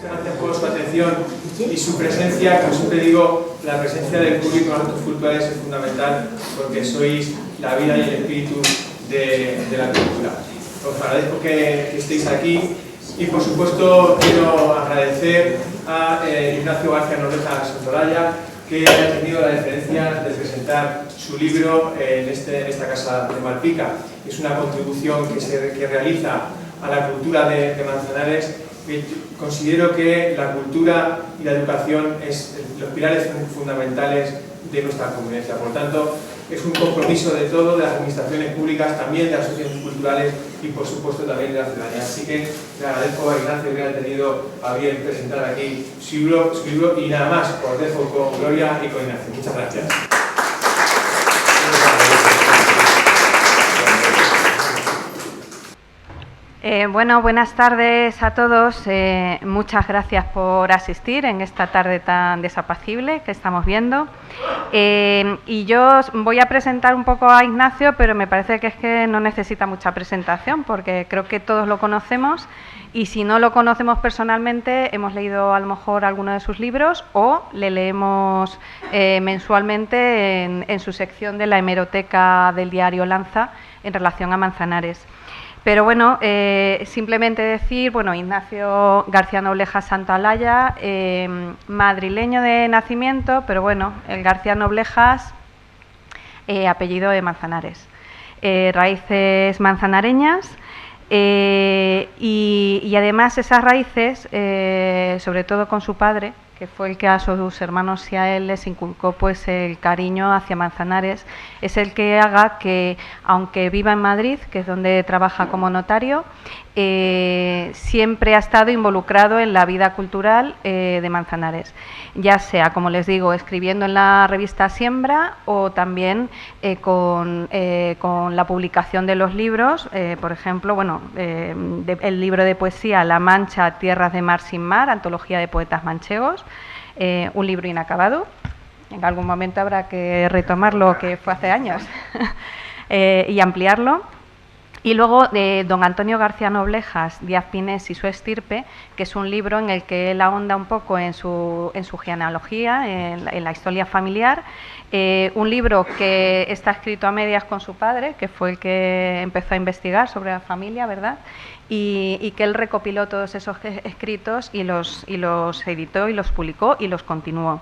Gracias por su atención y su presencia. Como siempre digo, la presencia del público en los actos culturales es fundamental porque sois la vida y el espíritu de la cultura. Os agradezco que estéis aquí y, por supuesto, quiero agradecer a Ignacio García Noblejas Santolaya, que ha tenido la deferencia de presentar su libro en esta casa de Malpica. Es una contribución que realiza a la cultura de Manzanares. Considero que la cultura y la educación es los pilares fundamentales de nuestra convivencia. Por lo tanto, es un compromiso de todo, de las administraciones públicas, también de las asociaciones culturales y, por supuesto, también de la ciudadanía. Así que le agradezco a Ignacio que haya tenido a bien presentar aquí su libro y nada más. Os dejo con Gloria y con Ignacio. Muchas gracias. Bueno, buenas tardes a todos. Muchas gracias por asistir en esta tarde tan desapacible que estamos viendo. Y yo voy a presentar un poco a Ignacio, pero me parece que es que no necesita mucha presentación, porque creo que todos lo conocemos. Y si no lo conocemos personalmente, hemos leído a lo mejor alguno de sus libros o le leemos mensualmente en su sección de la hemeroteca del diario Lanza en relación a Manzanares. Pero bueno, simplemente decir, bueno, Ignacio García Noblejas Santolaya, madrileño de nacimiento, pero bueno, el García Noblejas, apellido de Manzanares, raíces manzanareñas. Y además esas raíces, sobre todo con su padre, que fue el que a sus hermanos y a él les inculcó pues el cariño hacia Manzanares, es el que haga que, aunque viva en Madrid, que es donde trabaja como notario, siempre ha estado involucrado en la vida cultural de Manzanares, ya sea, como les digo, escribiendo en la revista Siembra o también con la publicación de los libros, por ejemplo, bueno, el libro de poesía La Mancha, Tierras de Mar sin Mar, antología de poetas manchegos, un libro inacabado. En algún momento habrá que retomarlo, que fue hace años, y ampliarlo. Y luego de don Antonio García Noblejas Díaz Pinés y su estirpe, que es un libro en el que él ahonda un poco en su genealogía, en la historia familiar. Un libro que está escrito a medias con su padre, que fue el que empezó a investigar sobre la familia, ¿verdad? Y que él recopiló todos esos escritos y los editó y los publicó y los continuó.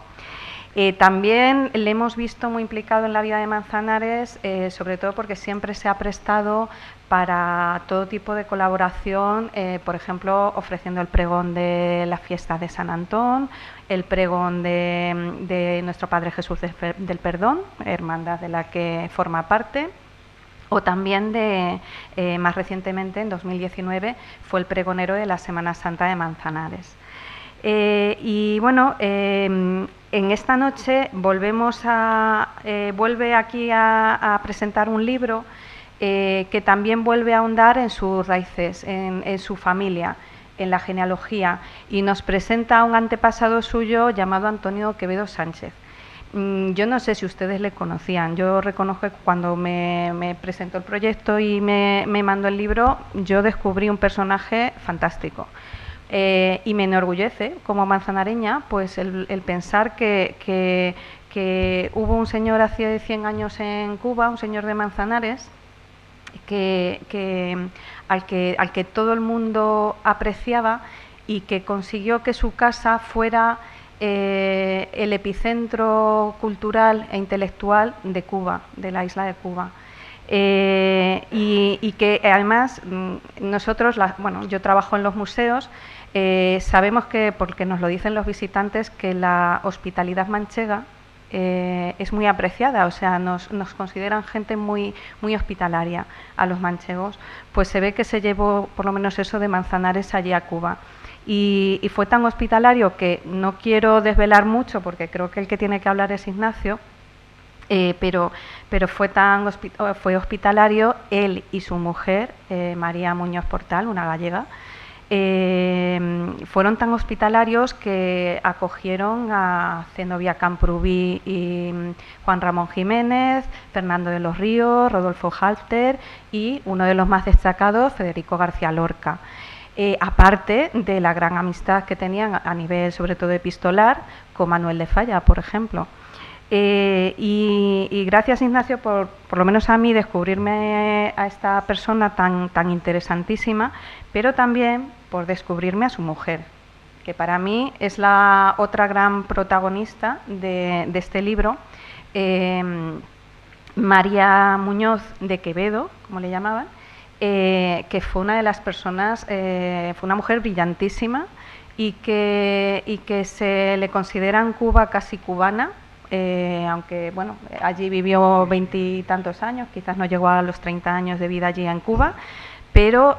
También le hemos visto muy implicado en la vida de Manzanares, sobre todo porque siempre se ha prestado para todo tipo de colaboración, por ejemplo, ofreciendo el pregón de las fiestas de San Antón, el pregón de Nuestro Padre Jesús del Perdón, hermandad de la que forma parte, o también más recientemente, en 2019, fue el pregonero de la Semana Santa de Manzanares. Y bueno, en esta noche vuelve aquí a presentar un libro que también vuelve a ahondar en sus raíces, en su familia, en la genealogía, y nos presenta a un antepasado suyo llamado Antonio Quevedo Sánchez. Yo no sé si ustedes le conocían. Yo reconozco que cuando me presentó el proyecto y me mandó el libro, yo descubrí un personaje fantástico. Y me enorgullece como manzanareña pues el pensar que hubo un señor hace 100 años en Cuba, un señor de Manzanares, al que todo el mundo apreciaba y que consiguió que su casa fuera el epicentro cultural e intelectual de Cuba, de la isla de Cuba. Y que además nosotros, bueno, yo trabajo en los museos, sabemos que, porque nos lo dicen los visitantes, que la hospitalidad manchega es muy apreciada, o sea, nos consideran gente muy hospitalaria a los manchegos. Pues se ve que se llevó por lo menos eso de Manzanares allí a Cuba. Y fue tan hospitalario que no quiero desvelar mucho, porque creo que el que tiene que hablar es Ignacio, pero fue hospitalario él y su mujer, María Muñoz Portal, una gallega. Fueron tan hospitalarios que acogieron a Zenobia Camprubí y Juan Ramón Jiménez, Fernando de los Ríos, Rodolfo Halter y uno de los más destacados, Federico García Lorca. aparte de la gran amistad que tenían a nivel sobre todo epistolar con Manuel de Falla, por ejemplo. Y gracias, Ignacio, por lo menos a mí, descubrirme a esta persona tan interesantísima, pero también por descubrirme a su mujer, que para mí es la otra gran protagonista de este libro, María Muñoz de Quevedo, como le llamaban, que fue una de las personas, fue una mujer brillantísima y que se le considera en Cuba casi cubana, aunque bueno, allí vivió 20 y tantos años, quizás no llegó a los 30 años de vida allí en Cuba, pero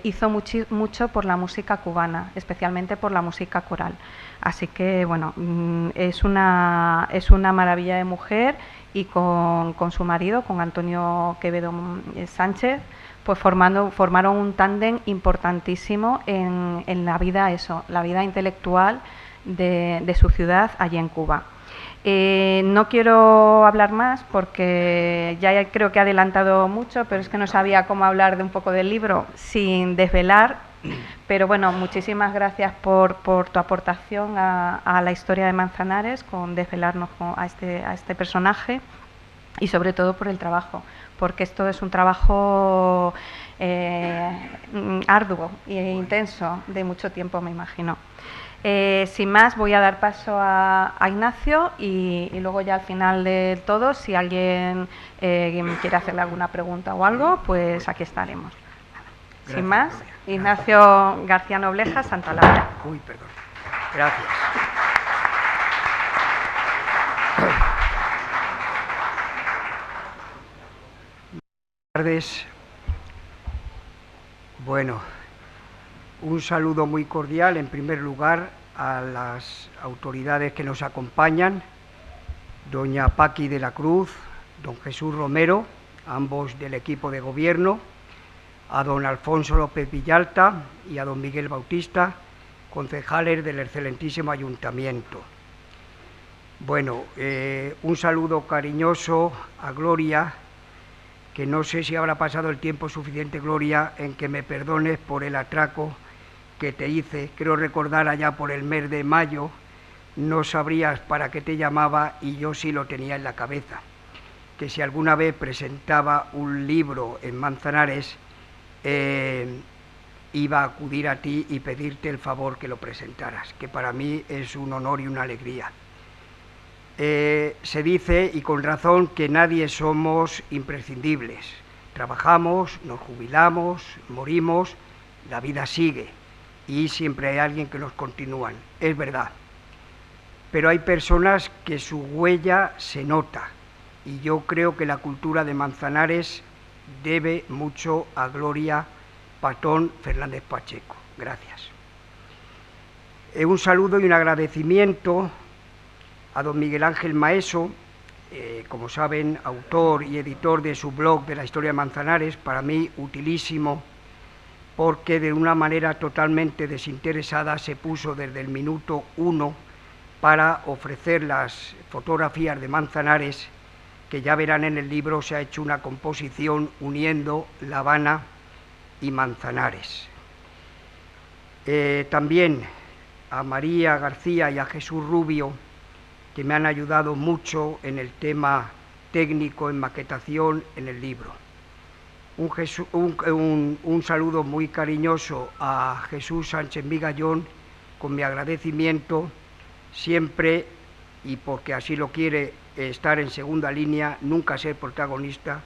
hizo mucho por la música cubana, especialmente por la música coral. Así que bueno, es una maravilla de mujer, y con su marido, con Antonio Quevedo Sánchez, pues formaron un tándem importantísimo en la vida, la vida intelectual de su ciudad allí en Cuba. No quiero hablar más porque ya creo que he adelantado mucho, pero es que no sabía cómo hablar de un poco del libro sin desvelar. Pero bueno, muchísimas gracias por tu aportación a la historia de Manzanares, con desvelarnos a este personaje, y sobre todo por el trabajo, porque esto es un trabajo arduo e intenso, de mucho tiempo, me imagino. Sin más, voy a dar paso a Ignacio y luego ya al final de todo, si alguien quiere hacerle alguna pregunta o algo, pues aquí estaremos. Gracias, sin más, Ignacio García Nobleja, Santa Laura. Uy, perdón. Gracias. Buenas tardes. Bueno, un saludo muy cordial, en primer lugar, a las autoridades que nos acompañan, doña Paqui de la Cruz, don Jesús Romero, ambos del equipo de gobierno, a don Alfonso López Villalta y a don Miguel Bautista, concejales del excelentísimo ayuntamiento. Bueno, un saludo cariñoso a Gloria, que no sé si habrá pasado el tiempo suficiente, Gloria, en que me perdones por el atraco que te hice. Creo recordar allá por el mes de mayo, no sabrías para qué te llamaba y yo sí lo tenía en la cabeza, que si alguna vez presentaba un libro en Manzanares, iba a acudir a ti y pedirte el favor que lo presentaras, que para mí es un honor y una alegría. Se dice, y con razón, que nadie somos imprescindibles. Trabajamos, nos jubilamos, morimos, la vida sigue y siempre hay alguien que nos continúa. Es verdad. Pero hay personas que su huella se nota, y yo creo que la cultura de Manzanares debe mucho a Gloria Patón Fernández Pacheco. Gracias. Un saludo y un agradecimiento a don Miguel Ángel Maeso, como saben, autor y editor de su blog de la historia de Manzanares, para mí utilísimo, porque de una manera totalmente desinteresada se puso desde el minuto 1 para ofrecer las fotografías de Manzanares, que ya verán en el libro. Se ha hecho una composición uniendo La Habana y Manzanares. También a María García y a Jesús Rubio, que me han ayudado mucho en el tema técnico, en maquetación, en el libro. Un saludo muy cariñoso a Jesús Sánchez Migallón, con mi agradecimiento siempre, y porque así lo quiere, estar en segunda línea, nunca ser protagonista,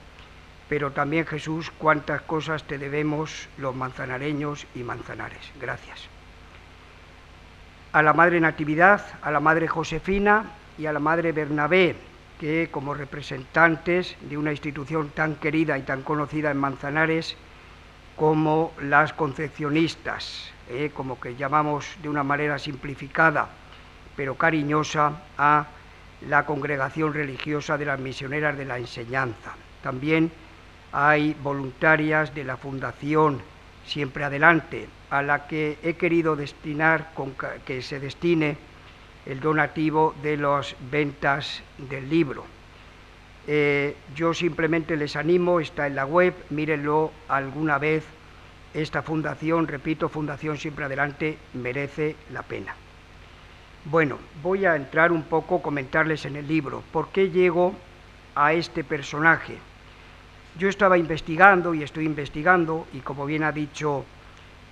pero también, Jesús, cuántas cosas te debemos los manzanareños y Manzanares. Gracias. A la Madre Natividad, a la Madre Josefina y a la Madre Bernabé, que como representantes de una institución tan querida y tan conocida en Manzanares como las concepcionistas, como que llamamos de una manera simplificada pero cariñosa a la Congregación Religiosa de las Misioneras de la Enseñanza. También hay voluntarias de la Fundación Siempre Adelante, a la que he querido destinar, que se destine el donativo de las ventas del libro. Yo simplemente les animo, está en la web, mírenlo alguna vez, esta fundación, repito, Fundación Siempre Adelante, merece la pena. Bueno, voy a entrar un poco, comentarles en el libro, ¿por qué llego a este personaje? Yo estaba investigando y estoy investigando, y como bien ha dicho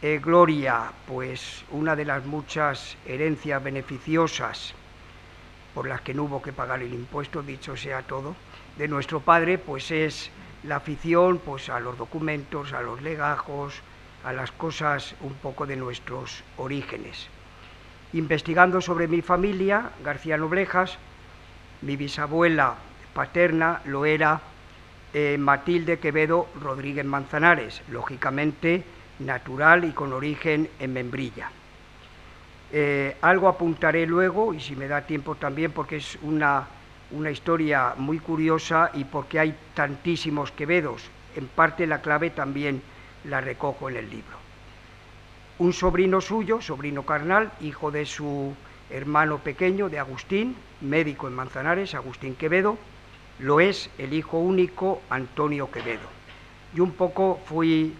Gloria, pues una de las muchas herencias beneficiosas por las que no hubo que pagar el impuesto, dicho sea todo, de nuestro padre, pues es la afición pues a los documentos, a los legajos, a las cosas un poco de nuestros orígenes. Investigando sobre mi familia, García Noblejas, mi bisabuela paterna lo era Matilde Quevedo Rodríguez Manzanares, lógicamente natural y con origen en Membrilla. Algo apuntaré luego, y si me da tiempo también, porque es una historia muy curiosa y porque hay tantísimos Quevedos. En parte la clave también la recojo en el libro. Un sobrino suyo, sobrino carnal, hijo de su hermano pequeño, de Agustín, médico en Manzanares, Agustín Quevedo, lo es el hijo único Antonio Quevedo. Yo un poco fui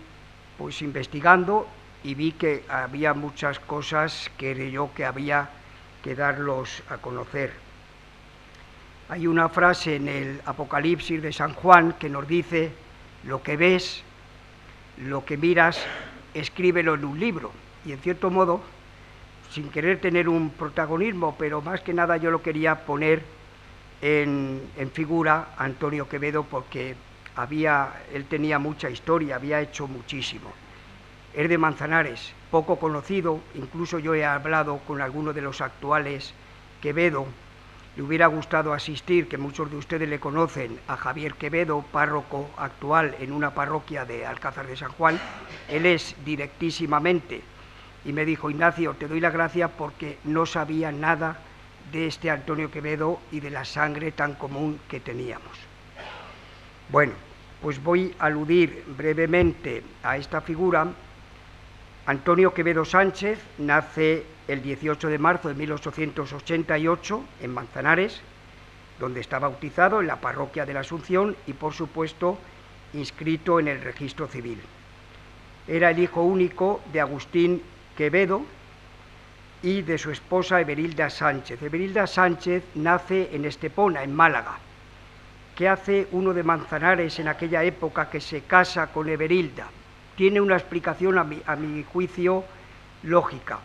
pues investigando y vi que había muchas cosas que creyó que había que darlos a conocer. Hay una frase en el Apocalipsis de San Juan que nos dice: lo que ves, lo que miras, escríbelo en un libro. Y en cierto modo, sin querer tener un protagonismo, pero más que nada yo lo quería poner en figura a Antonio Quevedo, porque él tenía mucha historia, había hecho muchísimo. Es de Manzanares, poco conocido, incluso yo he hablado con algunos de los actuales Quevedo. Le hubiera gustado asistir, que muchos de ustedes le conocen, a Javier Quevedo, párroco actual en una parroquia de Alcázar de San Juan. Él es directísimamente, y me dijo: Ignacio, te doy las gracias porque no sabía nada de este Antonio Quevedo y de la sangre tan común que teníamos. Bueno, pues voy a aludir brevemente a esta figura. Antonio Quevedo Sánchez nace el 18 de marzo de 1888 en Manzanares, donde está bautizado en la parroquia de la Asunción y, por supuesto, inscrito en el registro civil. Era el hijo único de Agustín Quevedo y de su esposa Everilda Sánchez. Everilda Sánchez nace en Estepona, en Málaga. ¿Qué hace uno de Manzanares en aquella época que se casa con Everilda? Tiene una explicación, a mi juicio, lógica.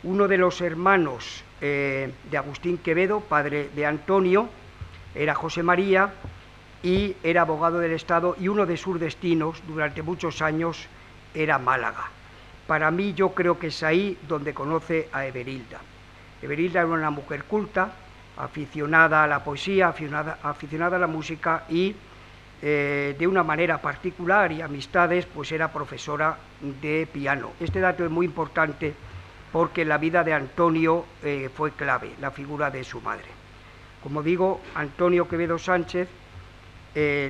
Uno de los hermanos de Agustín Quevedo, padre de Antonio, era José María y era abogado del Estado, y uno de sus destinos durante muchos años era Málaga. Para mí, yo creo que es ahí donde conoce a Everilda. Everilda era una mujer culta, aficionada a la poesía, aficionada a la música y de una manera particular y amistades, pues era profesora de piano. Este dato es muy importante porque la vida de Antonio fue clave, la figura de su madre. Como digo, Antonio Quevedo Sánchez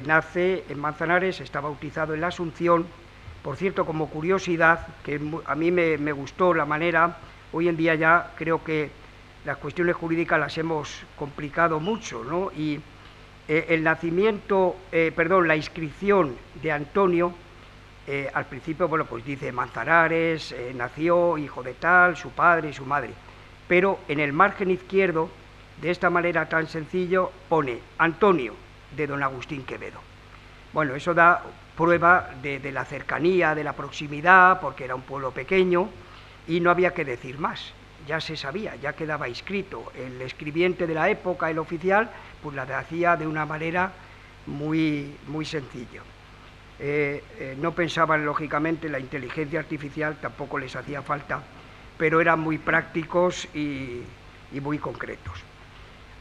nace en Manzanares, está bautizado en la Asunción. Por cierto, como curiosidad, que a mí me gustó la manera, hoy en día ya creo que las cuestiones jurídicas las hemos complicado mucho, ¿no? Y el nacimiento, la inscripción de Antonio, al principio, bueno, pues dice Manzanares, nació hijo de tal, su padre y su madre, pero en el margen izquierdo, de esta manera tan sencillo, pone Antonio de don Agustín Quevedo. Bueno, eso da prueba de la cercanía, de la proximidad, porque era un pueblo pequeño y no había que decir más. Ya se sabía, ya quedaba inscrito. El escribiente de la época, el oficial, pues la hacía de una manera muy sencilla. No pensaban, lógicamente, en la inteligencia artificial, tampoco les hacía falta, pero eran muy prácticos y muy concretos.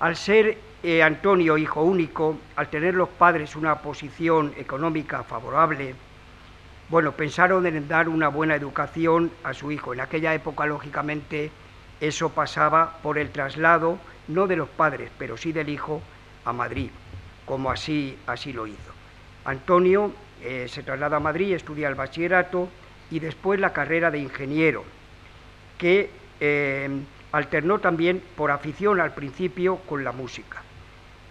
Al ser Antonio hijo único, al tener los padres una posición económica favorable, bueno, pensaron en dar una buena educación a su hijo. En aquella época, lógicamente, eso pasaba por el traslado, no de los padres, pero sí del hijo, a Madrid, como así lo hizo. Antonio se traslada a Madrid, estudia el bachillerato y después la carrera de ingeniero, que alternó también por afición al principio con la música.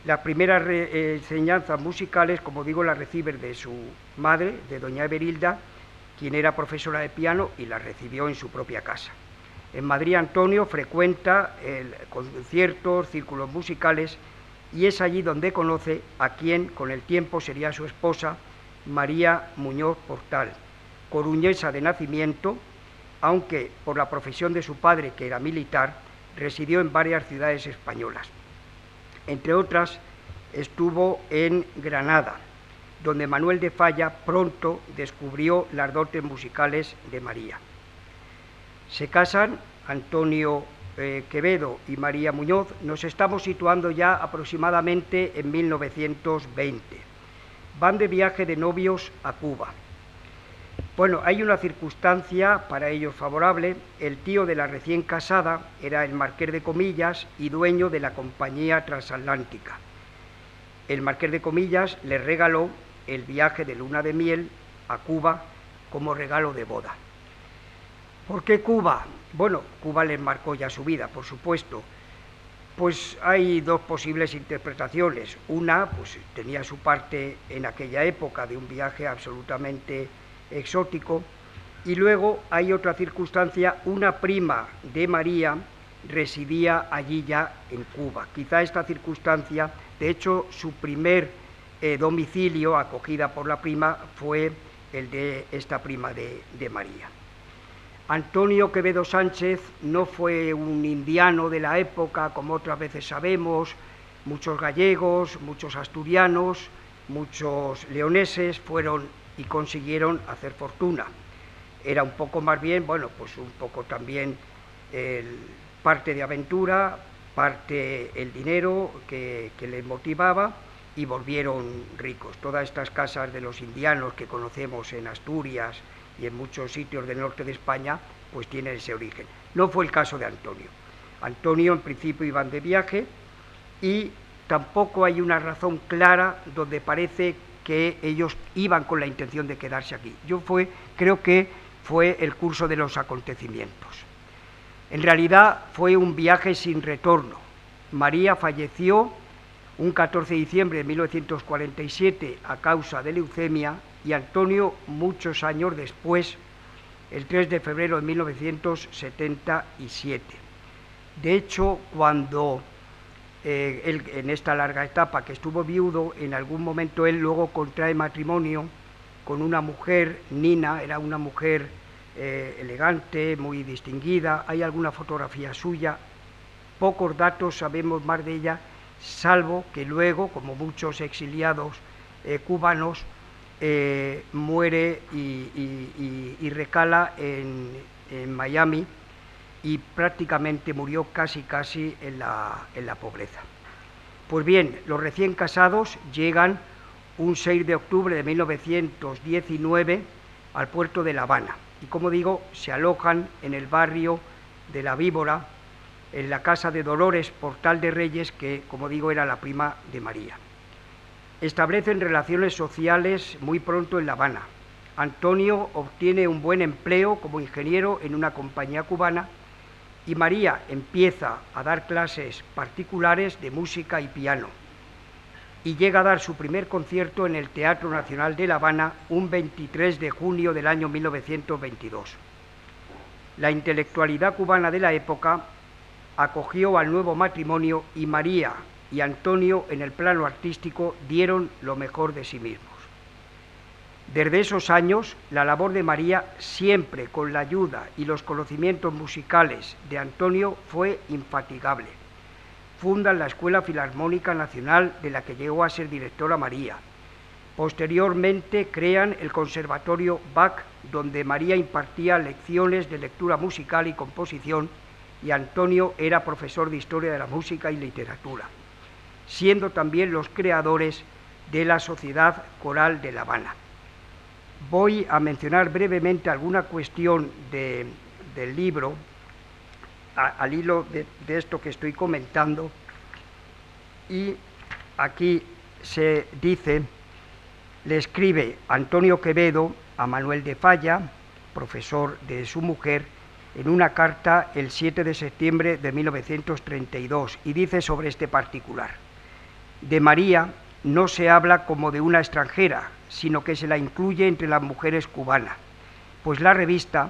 Las primeras enseñanzas musicales, como digo, las recibe de su madre, de doña Everilda, quien era profesora de piano y la recibió en su propia casa. En Madrid Antonio frecuenta conciertos, círculos musicales, y es allí donde conoce a quien con el tiempo sería su esposa, María Muñoz Portal, coruñesa de nacimiento, aunque por la profesión de su padre, que era militar, residió en varias ciudades españolas. Entre otras, estuvo en Granada, donde Manuel de Falla pronto descubrió las dotes musicales de María. Se casan Antonio Quevedo y María Muñoz. Nos estamos situando ya aproximadamente en 1920. Van de viaje de novios a Cuba. Bueno, hay una circunstancia para ellos favorable. El tío de la recién casada era el marqués de Comillas y dueño de la compañía transatlántica. El marqués de Comillas le regaló el viaje de luna de miel a Cuba como regalo de boda. ¿Por qué Cuba? Bueno, Cuba les marcó ya su vida, por supuesto. Pues hay dos posibles interpretaciones. Una, pues tenía su parte en aquella época de un viaje absolutamente exótico, y luego hay otra circunstancia: una prima de María residía allí ya en Cuba. Quizá esta circunstancia, de hecho, su primer domicilio, acogida por la prima, fue el de esta prima de María. Antonio Quevedo Sánchez no fue un indiano de la época, como otras veces sabemos. Muchos gallegos, muchos asturianos, muchos leoneses fueron y consiguieron hacer fortuna. Era un poco más bien, bueno, pues un poco también parte de aventura, parte el dinero que les motivaba, y volvieron ricos. Todas estas casas de los indianos que conocemos en Asturias y en muchos sitios del norte de España, pues tienen ese origen. No fue el caso de Antonio. Antonio en principio iban de viaje, y tampoco hay una razón clara donde parece que ellos iban con la intención de quedarse aquí. Creo que fue el curso de los acontecimientos. En realidad fue un viaje sin retorno. María falleció un 14 de diciembre de 1947 a causa de leucemia, y Antonio muchos años después, el 3 de febrero de 1977. De hecho, cuando él, en esta larga etapa que estuvo viudo, en algún momento él luego contrae matrimonio con una mujer, Nina, era una mujer elegante, muy distinguida. Hay alguna fotografía suya, pocos datos sabemos más de ella, salvo que luego, como muchos exiliados cubanos, muere y recala en Miami, y prácticamente murió casi en la pobreza. Pues bien, los recién casados llegan un 6 de octubre de 1919 al puerto de La Habana, y como digo, se alojan en el barrio de La Víbora, en la casa de Dolores Portal de Reyes, que, como digo, era la prima de María. Establecen relaciones sociales muy pronto en La Habana. Antonio obtiene un buen empleo como ingeniero en una compañía cubana, y María empieza a dar clases particulares de música y piano, y llega a dar su primer concierto en el Teatro Nacional de La Habana un 23 de junio del año 1922. La intelectualidad cubana de la época acogió al nuevo matrimonio, y María y Antonio en el plano artístico dieron lo mejor de sí mismos. Desde esos años, la labor de María, siempre con la ayuda y los conocimientos musicales de Antonio, fue infatigable. Fundan la Escuela Filarmónica Nacional, de la que llegó a ser directora María. Posteriormente crean el Conservatorio Bach, donde María impartía lecciones de lectura musical y composición, y Antonio era profesor de Historia de la Música y Literatura, siendo también los creadores de la Sociedad Coral de La Habana. Voy a mencionar brevemente alguna cuestión del libro, al hilo de esto que estoy comentando, y aquí se dice: le escribe Antonio Quevedo a Manuel de Falla, profesor de su mujer, en una carta el 7 de septiembre de 1932, y dice sobre este particular: de María no se habla como de una extranjera, sino que se la incluye entre las mujeres cubanas. pues la revista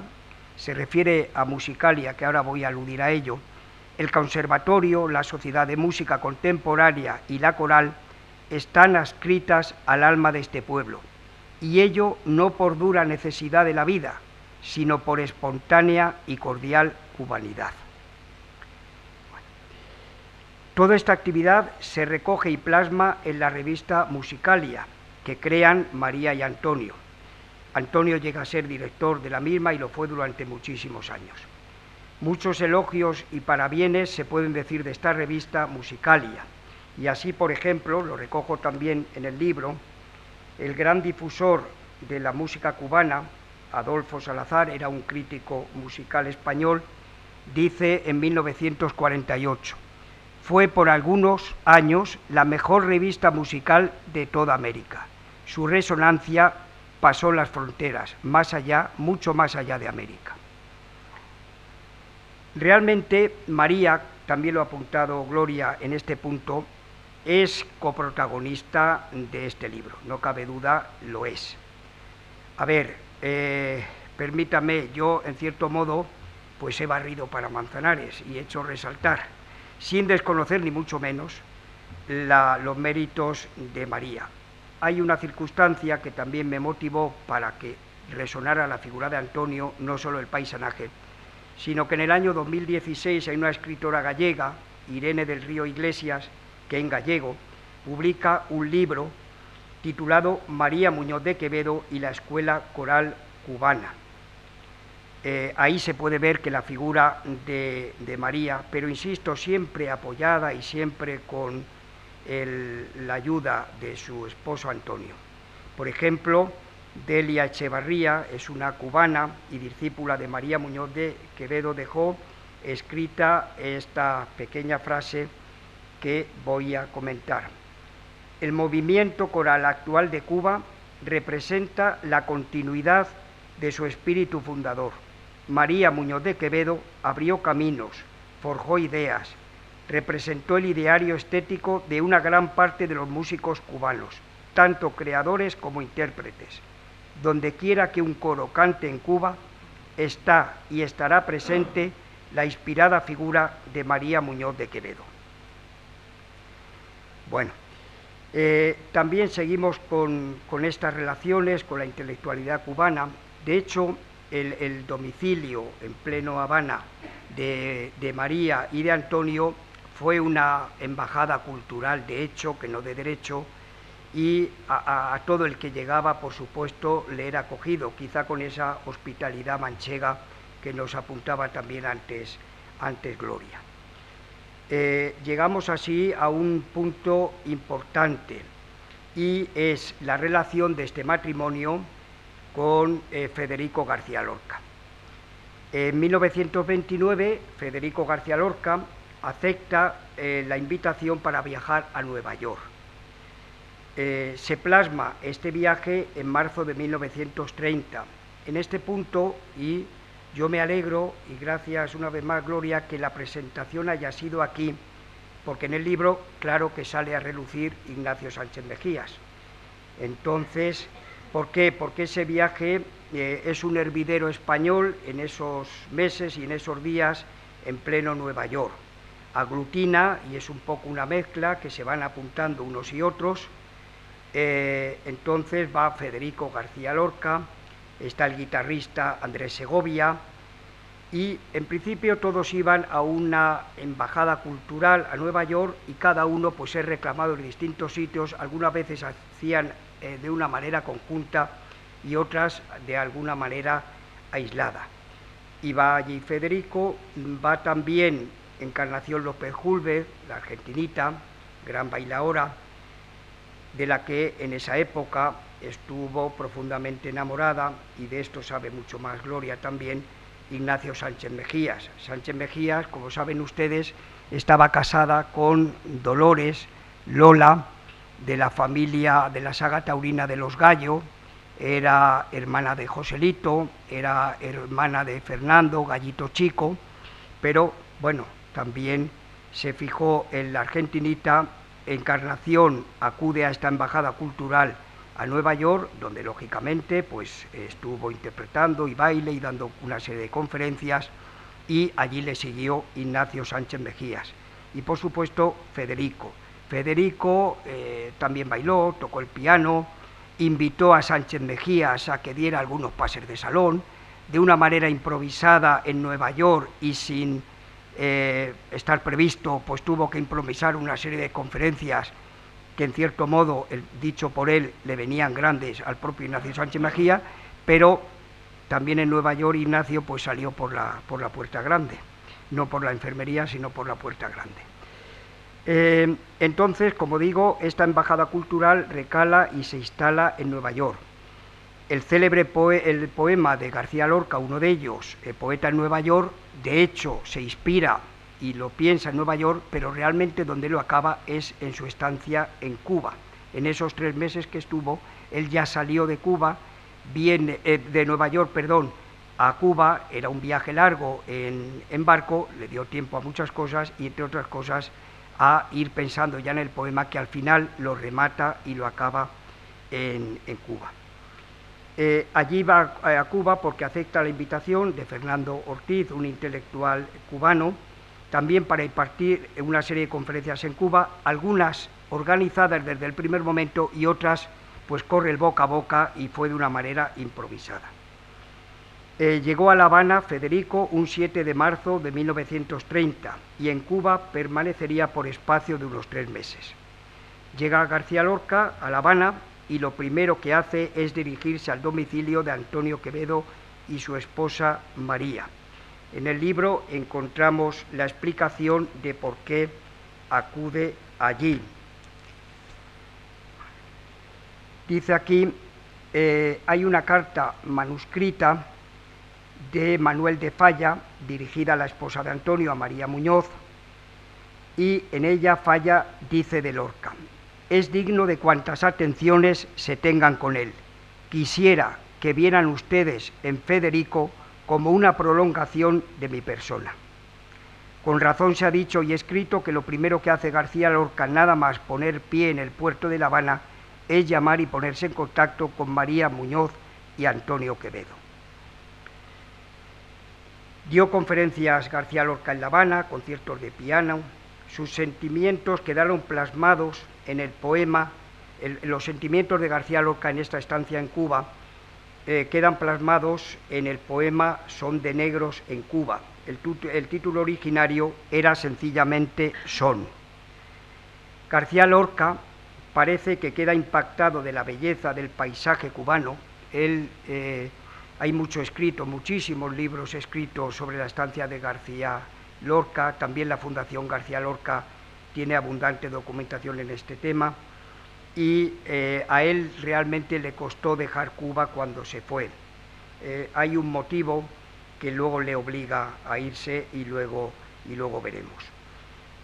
se refiere a Musicalia, que ahora voy a aludir a ello, el Conservatorio, la Sociedad de Música Contemporánea y la Coral están adscritas al alma de este pueblo, y ello no por dura necesidad de la vida, sino por espontánea y cordial cubanidad. Toda esta actividad se recoge y plasma en la revista Musicalia, que crean María y Antonio. Antonio llega a ser director de la misma y lo fue durante muchísimos años. Muchos elogios y parabienes se pueden decir de esta revista Musicalia, y así, por ejemplo, lo recojo también en el libro, el gran difusor de la música cubana, Adolfo Salazar, era un crítico musical español, dice en 1948, fue por algunos años la mejor revista musical de toda América. Su resonancia pasó las fronteras, más allá, mucho más allá de América. Realmente María, también lo ha apuntado Gloria en este punto, es coprotagonista de este libro, no cabe duda, lo es. A ver, permítame, yo en cierto modo pues he barrido para Manzanares y he hecho resaltar, sin desconocer ni mucho menos los méritos de María. Hay una circunstancia que también me motivó para que resonara la figura de Antonio, no solo el paisanaje, sino que en el año 2016 hay una escritora gallega, Irene del Río Iglesias, que en gallego publica un libro titulado María Muñoz de Quevedo y la Escuela Coral Cubana. Ahí se puede ver que la figura de María, pero insisto, siempre apoyada y siempre con la ayuda de su esposo Antonio. Por ejemplo, Delia Echevarría es una cubana y discípula de María Muñoz de Quevedo, dejó escrita esta pequeña frase que voy a comentar. El movimiento coral actual de Cuba representa la continuidad de su espíritu fundador. María Muñoz de Quevedo abrió caminos, forjó ideas, representó el ideario estético de una gran parte de los músicos cubanos, tanto creadores como intérpretes. Donde quiera que un coro cante en Cuba, está y estará presente la inspirada figura de María Muñoz de Quevedo. Bueno, también seguimos con estas relaciones, con la intelectualidad cubana. De hecho, el domicilio en pleno Habana de María y de Antonio fue una embajada cultural, de hecho, que no de derecho, y a todo el que llegaba, por supuesto, le era acogido, quizá con esa hospitalidad manchega que nos apuntaba también antes Gloria. Llegamos así a un punto importante, y es la relación de este matrimonio con Federico García Lorca. En 1929, Federico García Lorca acepta la invitación para viajar a Nueva York. Se plasma este viaje en marzo de 1930. En este punto, y yo me alegro, y gracias una vez más, Gloria, que la presentación haya sido aquí, porque en el libro, claro que sale a relucir Ignacio Sánchez Mejías. Entonces, ¿por qué? Porque ese viaje es un hervidero español en esos meses y en esos días en pleno Nueva York. Aglutina, y es un poco una mezcla que se van apuntando unos y otros. Entonces va Federico García Lorca, está el guitarrista Andrés Segovia, y en principio todos iban a una embajada cultural a Nueva York, y cada uno pues es reclamado en distintos sitios. Algunas veces hacían de una manera conjunta y otras de alguna manera aislada. Y va allí Federico, va también Encarnación López Julve, la argentinita, gran bailaora, de la que en esa época estuvo profundamente enamorada, y de esto sabe mucho más Gloria también, Ignacio Sánchez Mejías. Sánchez Mejías, como saben ustedes, estaba casada con Dolores Lola, de la familia de la saga taurina de los Gallo, era hermana de Joselito, era hermana de Fernando, Gallito Chico, pero bueno, también se fijó en la argentinita. Encarnación acude a esta embajada cultural a Nueva York, donde lógicamente pues estuvo interpretando y baile y dando una serie de conferencias, y allí le siguió Ignacio Sánchez Mejías y por supuesto Federico. Federico también bailó, tocó el piano, invitó a Sánchez Mejías a que diera algunos pases de salón, de una manera improvisada en Nueva York y sin estar previsto, pues tuvo que improvisar una serie de conferencias que en cierto modo, dicho por él, le venían grandes al propio Ignacio Sánchez Mejía, pero también en Nueva York Ignacio pues salió por la puerta grande, no por la enfermería, sino por la puerta grande. Entonces, como digo, esta embajada cultural recala y se instala en Nueva York. El célebre poema de García Lorca, uno de ellos, Poeta en Nueva York, de hecho se inspira y lo piensa en Nueva York, pero realmente donde lo acaba es en su estancia en Cuba. En esos 3 meses que estuvo, él ya salió de Cuba, de Nueva York, perdón, a Cuba. Era un viaje largo en barco, le dio tiempo a muchas cosas y entre otras cosas a ir pensando ya en el poema que al final lo remata y lo acaba en Cuba. Allí va a Cuba porque acepta la invitación de Fernando Ortiz, un intelectual cubano, también para impartir una serie de conferencias en Cuba, algunas organizadas desde el primer momento y otras pues corre el boca a boca y fue de una manera improvisada. Llegó a La Habana Federico un 7 de marzo de 1930 y en Cuba permanecería por espacio de unos 3 meses. Llega García Lorca a La Habana y lo primero que hace es dirigirse al domicilio de Antonio Quevedo y su esposa María. En el libro encontramos la explicación de por qué acude allí. Dice aquí, hay una carta manuscrita de Manuel de Falla, dirigida a la esposa de Antonio, a María Muñoz, y en ella Falla dice de Lorca: es digno de cuantas atenciones se tengan con él. Quisiera que vieran ustedes en Federico como una prolongación de mi persona. Con razón se ha dicho y escrito que lo primero que hace García Lorca, nada más poner pie en el puerto de La Habana, es llamar y ponerse en contacto con María Muñoz y Antonio Quevedo. Dio conferencias García Lorca en La Habana, conciertos de piano. Sus sentimientos quedaron plasmados en el poema, los sentimientos de García Lorca en esta estancia en Cuba quedan plasmados en el poema Son de negros en Cuba. El título originario era sencillamente Son. García Lorca parece que queda impactado de la belleza del paisaje cubano. Hay mucho escrito, muchísimos libros escritos sobre la estancia de García Lorca. También la Fundación García Lorca tiene abundante documentación en este tema. Y a él realmente le costó dejar Cuba cuando se fue. Hay un motivo que luego le obliga a irse y luego veremos.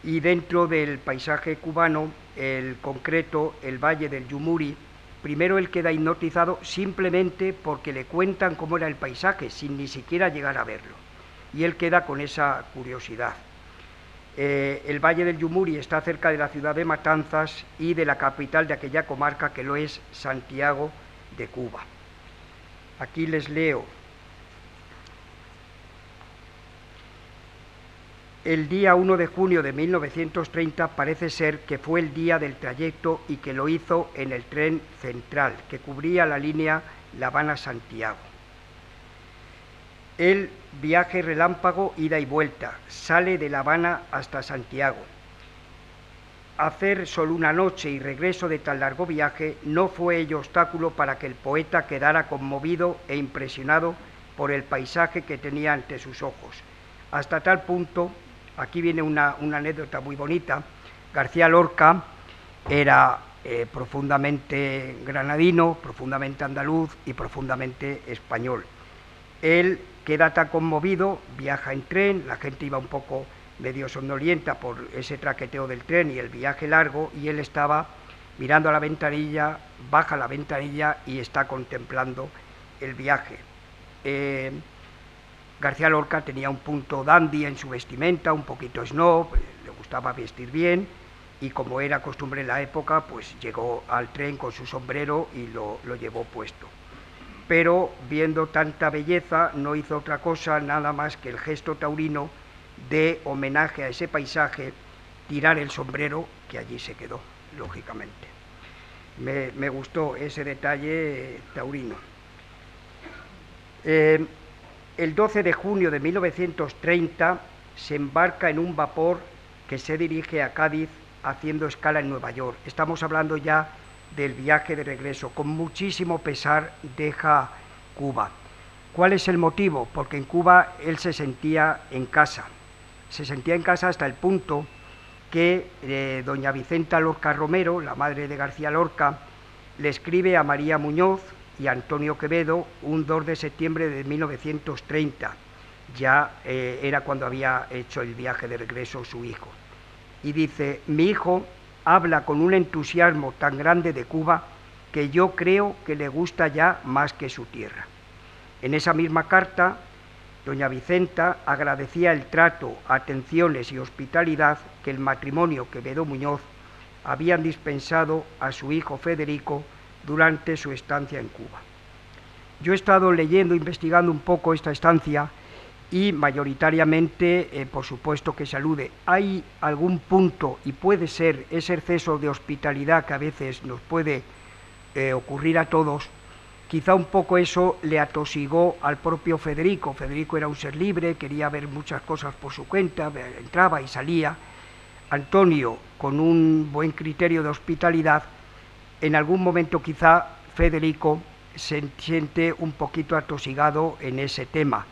Y dentro del paisaje cubano, el concreto, el Valle del Yumuri, primero él queda hipnotizado simplemente porque le cuentan cómo era el paisaje, sin ni siquiera llegar a verlo. Y él queda con esa curiosidad. El Valle del Yumuri está cerca de la ciudad de Matanzas y de la capital de aquella comarca, que lo es Santiago de Cuba. Aquí les leo. El día 1 de junio de 1930 parece ser que fue el día del trayecto y que lo hizo en el tren central, que cubría la línea La Habana-Santiago. El viaje relámpago, ida y vuelta, sale de La Habana hasta Santiago. Hacer solo una noche y regreso de tan largo viaje no fue ello obstáculo para que el poeta quedara conmovido e impresionado por el paisaje que tenía ante sus ojos. Hasta tal punto, aquí viene una anécdota muy bonita. García Lorca era profundamente granadino, profundamente andaluz y profundamente español. Él queda tan conmovido, viaja en tren, la gente iba un poco medio somnolienta por ese traqueteo del tren y el viaje largo, y él estaba mirando a la ventanilla, baja la ventanilla y está contemplando el viaje. García Lorca tenía un punto dandy en su vestimenta, un poquito snob, le gustaba vestir bien, y como era costumbre en la época, pues llegó al tren con su sombrero y lo llevó puesto. Pero viendo tanta belleza no hizo otra cosa nada más que el gesto taurino de homenaje a ese paisaje, tirar el sombrero, que allí se quedó, lógicamente. Me gustó ese detalle taurino. El 12 de junio de 1930 se embarca en un vapor que se dirige a Cádiz haciendo escala en Nueva York. Estamos hablando ya del viaje de regreso. Con muchísimo pesar deja Cuba. ¿Cuál es el motivo? Porque en Cuba él se sentía en casa. Se sentía en casa hasta el punto que doña Vicenta Lorca Romero, la madre de García Lorca, le escribe a María Muñoz y a Antonio Quevedo un 2 de septiembre de 1930. Ya era cuando había hecho el viaje de regreso su hijo. Y dice: mi hijo habla con un entusiasmo tan grande de Cuba que yo creo que le gusta ya más que su tierra. En esa misma carta, doña Vicenta agradecía el trato, atenciones y hospitalidad que el matrimonio Quevedo-Muñoz habían dispensado a su hijo Federico durante su estancia en Cuba. Yo he estado leyendo, investigando un poco esta estancia y mayoritariamente, por supuesto que se alude. Hay algún punto, y puede ser ese exceso de hospitalidad que a veces nos puede ocurrir a todos, quizá un poco eso le atosigó al propio Federico. Federico era un ser libre, quería ver muchas cosas por su cuenta, entraba y salía. Antonio, con un buen criterio de hospitalidad, en algún momento quizá Federico se siente un poquito atosigado en ese tema.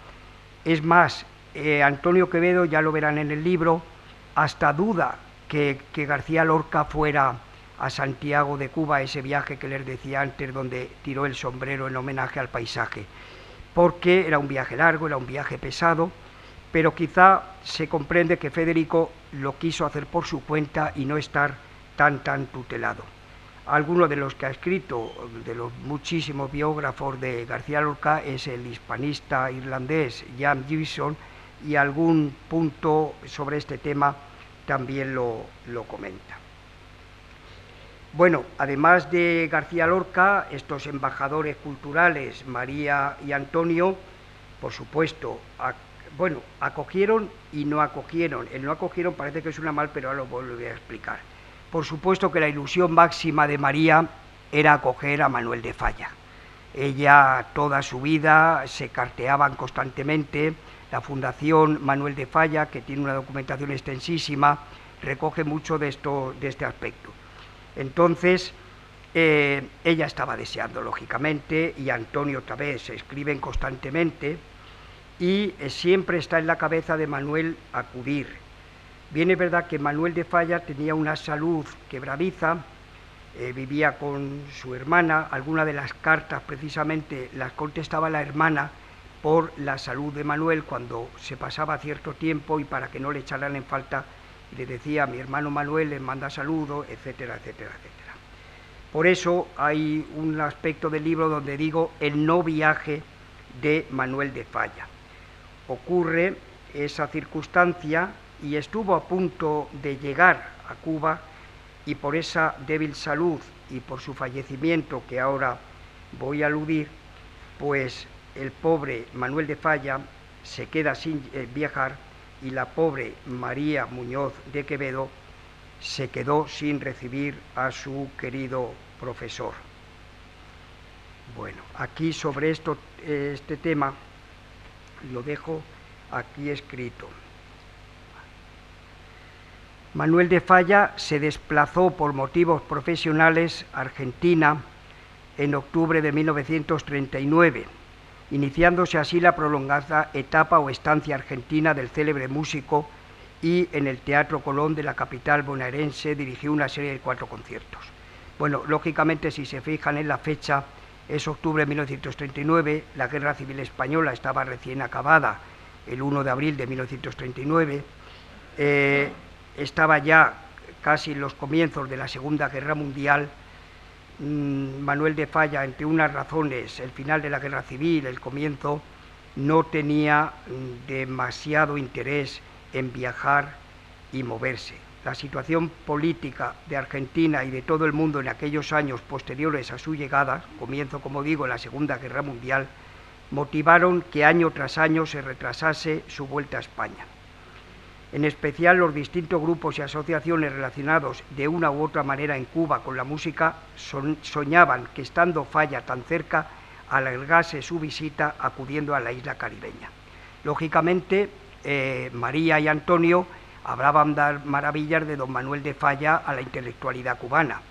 Es más, Antonio Quevedo, ya lo verán en el libro, hasta duda que García Lorca fuera a Santiago de Cuba, ese viaje que les decía antes, donde tiró el sombrero en homenaje al paisaje, porque era un viaje largo, era un viaje pesado, pero quizá se comprende que Federico lo quiso hacer por su cuenta y no estar tan tutelado. Alguno de los que ha escrito, de los muchísimos biógrafos de García Lorca, es el hispanista irlandés Jan Gibson, y algún punto sobre este tema también lo comenta. Bueno, además de García Lorca, estos embajadores culturales, María y Antonio, por supuesto, acogieron y no acogieron. El no acogieron parece que suena mal, pero ahora lo volveré a explicar. Por supuesto que la ilusión máxima de María era acoger a Manuel de Falla. Ella toda su vida se carteaban constantemente. La Fundación Manuel de Falla, que tiene una documentación extensísima, recoge mucho de este aspecto. Entonces, ella estaba deseando, lógicamente, y Antonio también, se escriben constantemente, y siempre está en la cabeza de Manuel acudir. Bien es verdad que Manuel de Falla tenía una salud quebradiza, vivía con su hermana, algunas de las cartas precisamente las contestaba la hermana por la salud de Manuel cuando se pasaba cierto tiempo, y para que no le echaran en falta, le decía: mi hermano Manuel les manda saludos, etcétera, etcétera, etcétera. Por eso hay un aspecto del libro donde digo el no viaje de Manuel de Falla. Ocurre esa circunstancia y estuvo a punto de llegar a Cuba, y por esa débil salud y por su fallecimiento, que ahora voy a aludir, pues el pobre Manuel de Falla se queda sin viajar, y la pobre María Muñoz de Quevedo se quedó sin recibir a su querido profesor. Bueno, aquí sobre este tema lo dejo aquí escrito. Manuel de Falla se desplazó por motivos profesionales a Argentina en octubre de 1939, iniciándose así la prolongada etapa o estancia argentina del célebre músico, y en el Teatro Colón de la capital bonaerense dirigió una serie de 4 conciertos. Bueno, lógicamente, si se fijan en la fecha, es octubre de 1939, la Guerra Civil Española estaba recién acabada, el 1 de abril de 1939, estaba ya casi en los comienzos de la Segunda Guerra Mundial. Manuel de Falla, entre unas razones, el final de la Guerra Civil, el comienzo, no tenía demasiado interés en viajar y moverse. la situación política de Argentina y de todo el mundo en aquellos años posteriores a su llegada, comienzo, como digo, en la Segunda Guerra Mundial, motivaron que año tras año se retrasase su vuelta a España. En especial, los distintos grupos y asociaciones relacionados de una u otra manera en Cuba con la música soñaban que, estando Falla tan cerca, alargase su visita acudiendo a la isla caribeña. Lógicamente, María y Antonio hablaban de maravillas de don Manuel de Falla a la intelectualidad cubana.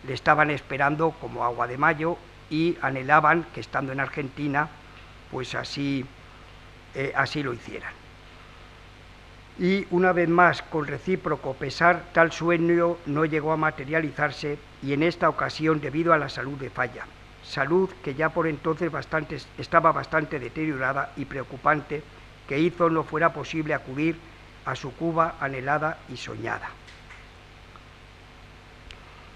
Le estaban esperando como agua de mayo y anhelaban que, estando en Argentina, pues así lo hicieran. Y una vez más, con recíproco pesar, tal sueño no llegó a materializarse, y en esta ocasión debido a la salud de Falla, salud que ya por entonces estaba bastante deteriorada y preocupante, que hizo no fuera posible acudir a su Cuba anhelada y soñada.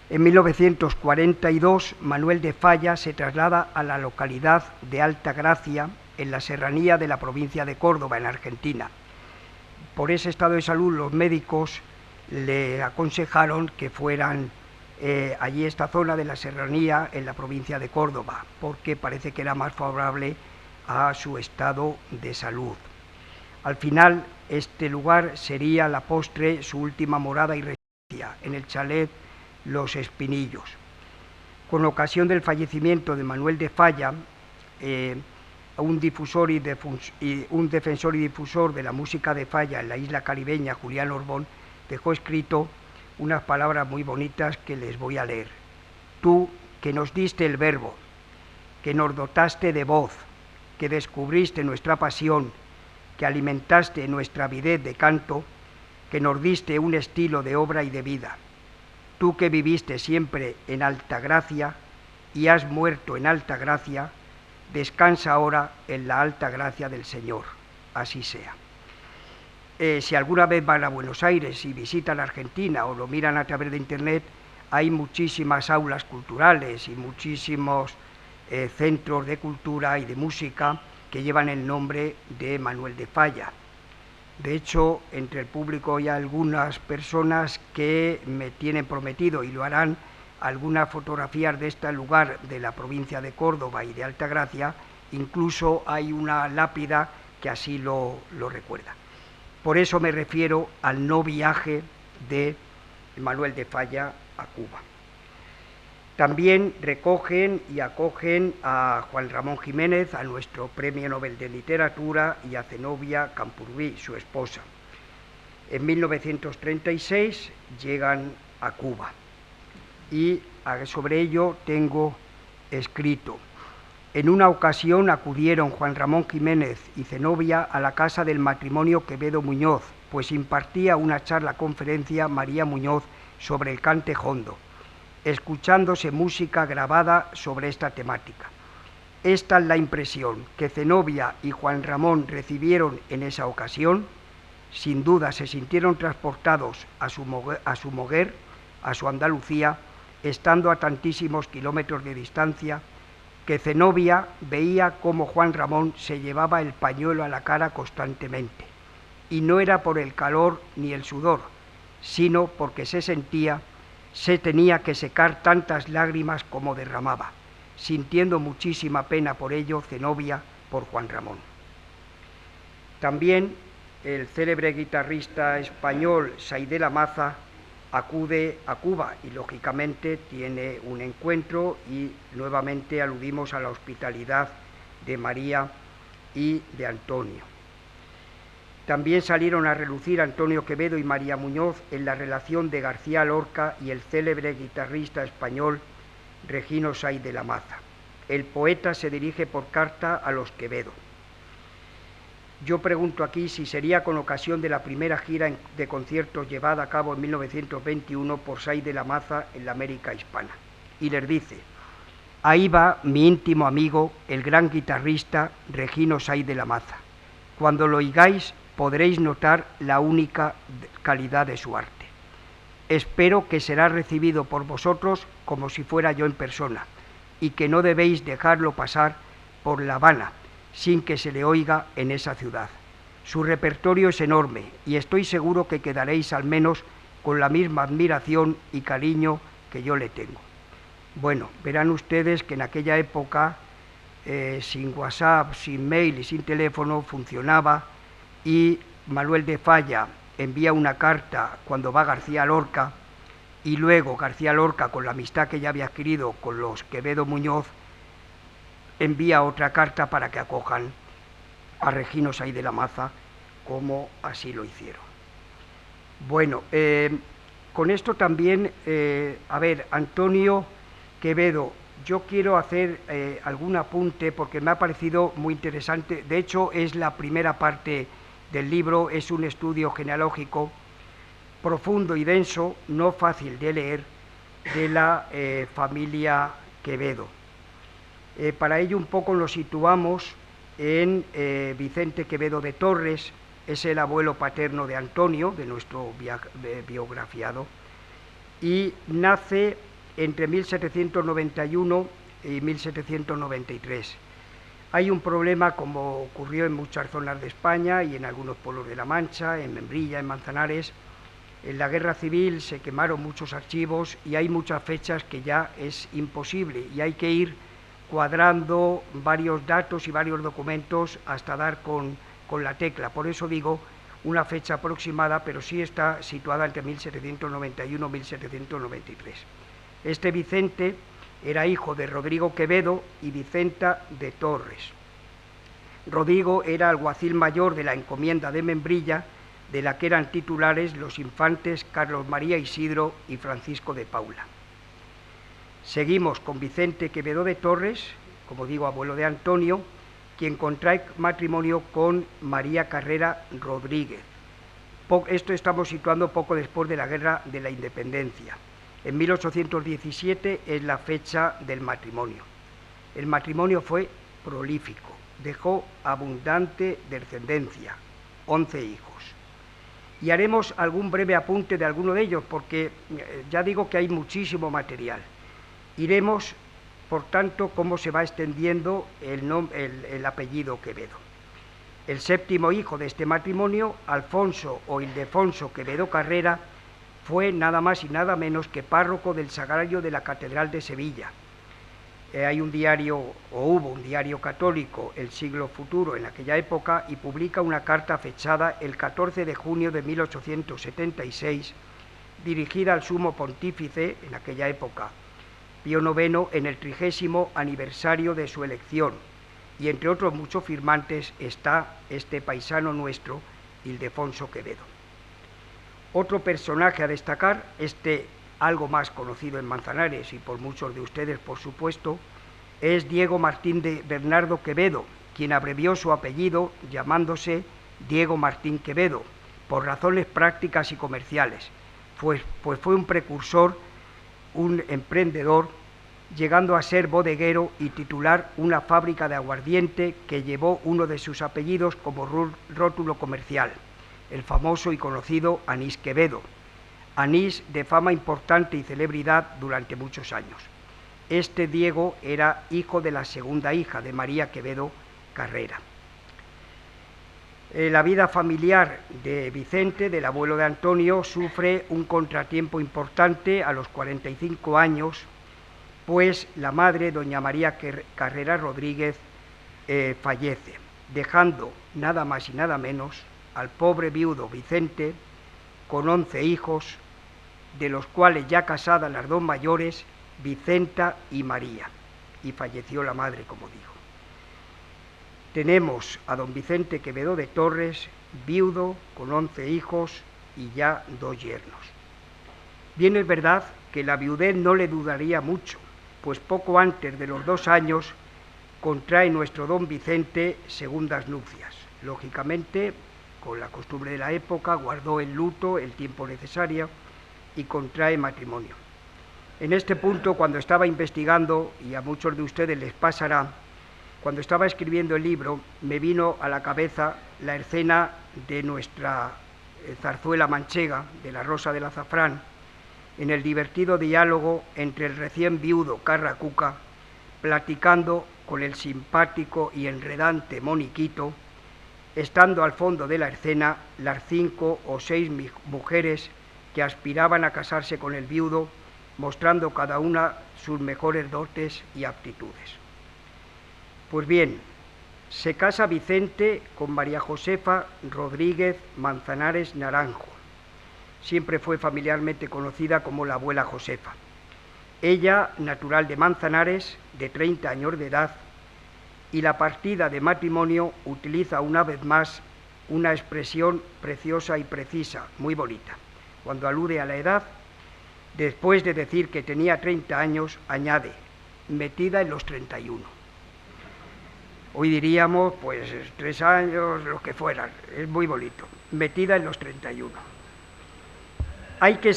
En 1942, Manuel de Falla se traslada a la localidad de Alta Gracia, en la serranía de la provincia de Córdoba, en Argentina. Por ese estado de salud, los médicos le aconsejaron que fueran allí, esta zona de la serranía, en la provincia de Córdoba, porque parece que era más favorable a su estado de salud. Al final, este lugar sería la postre su última morada y residencia, en el chalet Los Espinillos. Con ocasión del fallecimiento de Manuel de Falla, un defensor y difusor de la música de Falla en la isla caribeña, Julián Orbón, dejó escrito unas palabras muy bonitas que les voy a leer. Tú, que nos diste el verbo, que nos dotaste de voz, que descubriste nuestra pasión, que alimentaste nuestra avidez de canto, que nos diste un estilo de obra y de vida. Tú que viviste siempre en alta gracia y has muerto en alta gracia, descansa ahora en la alta gracia del Señor. Así sea. Si alguna vez van a Buenos Aires y visitan Argentina o lo miran a través de Internet, hay muchísimas aulas culturales y muchísimos centros de cultura y de música que llevan el nombre de Manuel de Falla. De hecho, entre el público hay algunas personas que me tienen prometido, y lo harán, algunas fotografías de este lugar de la provincia de Córdoba y de Altagracia. Incluso hay una lápida que así lo recuerda. Por eso me refiero al no viaje de Manuel de Falla a Cuba. También recogen y acogen a Juan Ramón Jiménez, a nuestro Premio Nobel de Literatura, y a Zenobia Camprubí, su esposa. En 1936 llegan a Cuba y sobre ello tengo escrito. En una ocasión acudieron Juan Ramón Jiménez y Zenobia a la casa del matrimonio Quevedo Muñoz, pues impartía una conferencia María Muñoz sobre el cante jondo, escuchándose música grabada sobre esta temática. Esta es la impresión que Zenobia y Juan Ramón recibieron en esa ocasión. Sin duda se sintieron transportados a su Moguer, a su Andalucía, estando a tantísimos kilómetros de distancia, que Zenobia veía cómo Juan Ramón se llevaba el pañuelo a la cara constantemente, y no era por el calor ni el sudor, sino porque se tenía que secar tantas lágrimas como derramaba, sintiendo muchísima pena por ello Zenobia por Juan Ramón. También el célebre guitarrista español Saidé Lamaza acude a Cuba y lógicamente tiene un encuentro, y nuevamente aludimos a la hospitalidad de María y de Antonio. También salieron a relucir Antonio Quevedo y María Muñoz en la relación de García Lorca y el célebre guitarrista español Regino Sáiz de la Maza. El poeta se dirige por carta a los Quevedo. Yo pregunto aquí si sería con ocasión de la primera gira de conciertos llevada a cabo en 1921 por Sáiz de la Maza en la América hispana. Y les dice: ahí va mi íntimo amigo, el gran guitarrista Regino Sáiz de la Maza. Cuando lo oigáis podréis notar la única calidad de su arte. Espero que será recibido por vosotros como si fuera yo en persona, y que no debéis dejarlo pasar por La Habana sin que se le oiga en esa ciudad. Su repertorio es enorme y estoy seguro que quedaréis al menos con la misma admiración y cariño que yo le tengo. Bueno, verán ustedes que en aquella época, sin WhatsApp, sin mail y sin teléfono, funcionaba, y Manuel de Falla envía una carta cuando va García Lorca, y luego García Lorca, con la amistad que ya había adquirido con los Quevedo Muñoz, envía otra carta para que acojan a Regino Sáiz de la Maza, como así lo hicieron. Bueno, con esto también, a ver, Antonio Quevedo, yo quiero hacer algún apunte porque me ha parecido muy interesante. De hecho, es la primera parte del libro, es un estudio genealógico profundo y denso, no fácil de leer, de la familia Quevedo. Para ello un poco nos situamos en Vicente Quevedo de Torres, es el abuelo paterno de Antonio, de nuestro biografiado, y nace entre 1791 y 1793. Hay un problema, como ocurrió en muchas zonas de España y en algunos pueblos de La Mancha, en Membrilla, en Manzanares. En la guerra civil se quemaron muchos archivos y hay muchas fechas que ya es imposible y hay que ir cuadrando varios datos y varios documentos hasta dar con la tecla. Por eso digo una fecha aproximada, pero sí está situada entre 1791 y 1793. Este Vicente era hijo de Rodrigo Quevedo y Vicenta de Torres. Rodrigo era alguacil mayor de la encomienda de Membrilla, de la que eran titulares los infantes Carlos María Isidro y Francisco de Paula. Seguimos con Vicente Quevedo de Torres, como digo, abuelo de Antonio, quien contrae matrimonio con María Carrera Rodríguez. Esto estamos situando poco después de la Guerra de la Independencia. En 1817 es la fecha del matrimonio. El matrimonio fue prolífico, dejó abundante descendencia, 11 hijos. Y haremos algún breve apunte de alguno de ellos, porque ya digo que hay muchísimo material. Iremos, por tanto, cómo se va extendiendo el apellido Quevedo. El séptimo hijo de este matrimonio, Alfonso o Ildefonso Quevedo Carrera, fue nada más y nada menos que párroco del Sagrario de la Catedral de Sevilla. Hay un diario, o hubo un diario católico, El Siglo Futuro, en aquella época, y publica una carta fechada el 14 de junio de 1876, dirigida al sumo pontífice, en aquella época, Pío IX, en el 30º aniversario de su elección, y entre otros muchos firmantes está este paisano nuestro, Ildefonso Quevedo. Otro personaje a destacar, algo más conocido en Manzanares y por muchos de ustedes, por supuesto, es Diego Martín de Bernardo Quevedo, quien abrevió su apellido llamándose Diego Martín Quevedo, por razones prácticas y comerciales, pues fue un precursor, un emprendedor, llegando a ser bodeguero y titular una fábrica de aguardiente que llevó uno de sus apellidos como rótulo comercial, el famoso y conocido Anís Quevedo, anís de fama importante y celebridad durante muchos años. Este Diego era hijo de la segunda hija de María Quevedo Carrera. La vida familiar de Vicente, del abuelo de Antonio, sufre un contratiempo importante a los 45 años, pues la madre, doña María Carrera Rodríguez, fallece, dejando nada más y nada menos al pobre viudo Vicente con 11 hijos, de los cuales ya casadas las dos mayores, Vicenta y María, y falleció la madre, como digo. Tenemos a don Vicente Quevedo de Torres, viudo, con 11 hijos y ya 2 yernos. Bien es verdad que la viudez no le dudaría mucho, pues poco antes de los 2 años contrae nuestro don Vicente segundas nupcias. Lógicamente, con la costumbre de la época, guardó el luto el tiempo necesario y contrae matrimonio. En este punto, cuando estaba investigando, y a muchos de ustedes les pasará, cuando estaba escribiendo el libro, me vino a la cabeza la escena de nuestra zarzuela manchega, de La Rosa del Azafrán, en el divertido diálogo entre el recién viudo Carracuca, platicando con el simpático y enredante Moniquito, estando al fondo de la escena las 5 o 6 mujeres que aspiraban a casarse con el viudo, mostrando cada una sus mejores dotes y aptitudes. Pues bien, se casa Vicente con María Josefa Rodríguez Manzanares Naranjo. Siempre fue familiarmente conocida como la abuela Josefa. Ella, natural de Manzanares, de 30 años de edad, y la partida de matrimonio utiliza una vez más una expresión preciosa y precisa, muy bonita. Cuando alude a la edad, después de decir que tenía 30 años, añade, metida en los 31. Hoy diríamos, pues, 3 años, lo que fueran, es muy bonito, metida en los 31. Hay que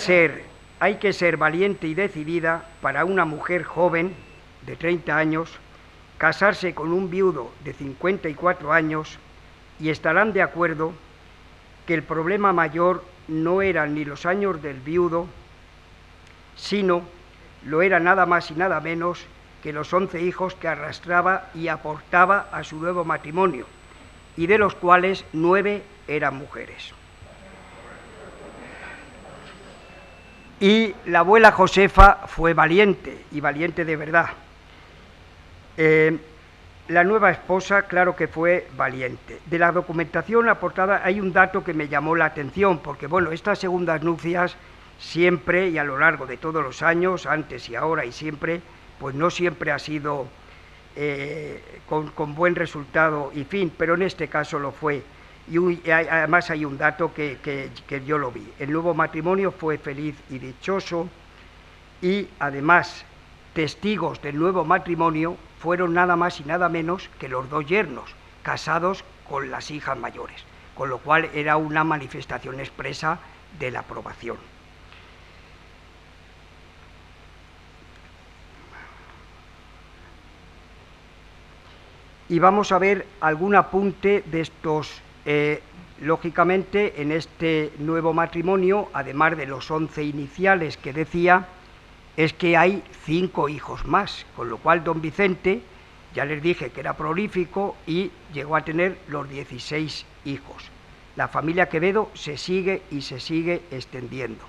ser valiente y decidida para una mujer joven de 30 años, casarse con un viudo de 54 años, y estarán de acuerdo que el problema mayor no eran ni los años del viudo, sino lo era nada más y nada menos que los 11 hijos que arrastraba y aportaba a su nuevo matrimonio, y de los cuales 9 eran mujeres. Y la abuela Josefa fue valiente, y valiente de verdad. La nueva esposa, claro que fue valiente. De la documentación aportada hay un dato que me llamó la atención, porque bueno, estas segundas nupcias siempre y a lo largo de todos los años, antes y ahora y siempre, pues no siempre ha sido con buen resultado y fin, pero en este caso lo fue. Y además hay un dato que yo lo vi. El nuevo matrimonio fue feliz y dichoso, y además testigos del nuevo matrimonio fueron nada más y nada menos que los 2 yernos, casados con las hijas mayores, con lo cual era una manifestación expresa de la aprobación. Y vamos a ver algún apunte de estos. Lógicamente, en este nuevo matrimonio, además de los 11 iniciales que decía, es que hay 5 hijos más, con lo cual don Vicente, ya les dije que era prolífico y llegó a tener los 16 hijos. La familia Quevedo se sigue y se sigue extendiendo.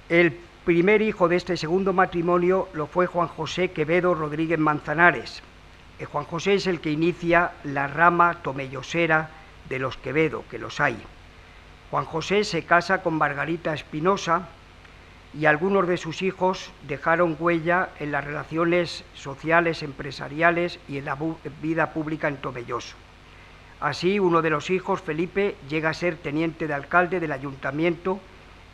El primer hijo de este segundo matrimonio lo fue Juan José Quevedo Rodríguez Manzanares. Juan José es el que inicia la rama tomellosera de los Quevedo, que los hay. Juan José se casa con Margarita Espinosa, y algunos de sus hijos dejaron huella en las relaciones sociales, empresariales y en la vida pública en Tomelloso. Así, uno de los hijos, Felipe, llega a ser teniente de alcalde del ayuntamiento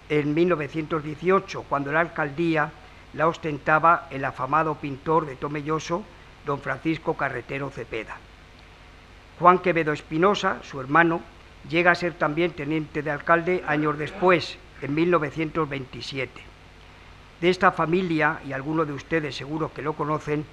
en 1918, cuando la alcaldía la ostentaba el afamado pintor de Tomelloso, don Francisco Carretero Cepeda. Juan Quevedo Espinosa, su hermano, llega a ser también teniente de alcalde años después, en 1927. De esta familia, y algunos de ustedes seguro que lo conocen,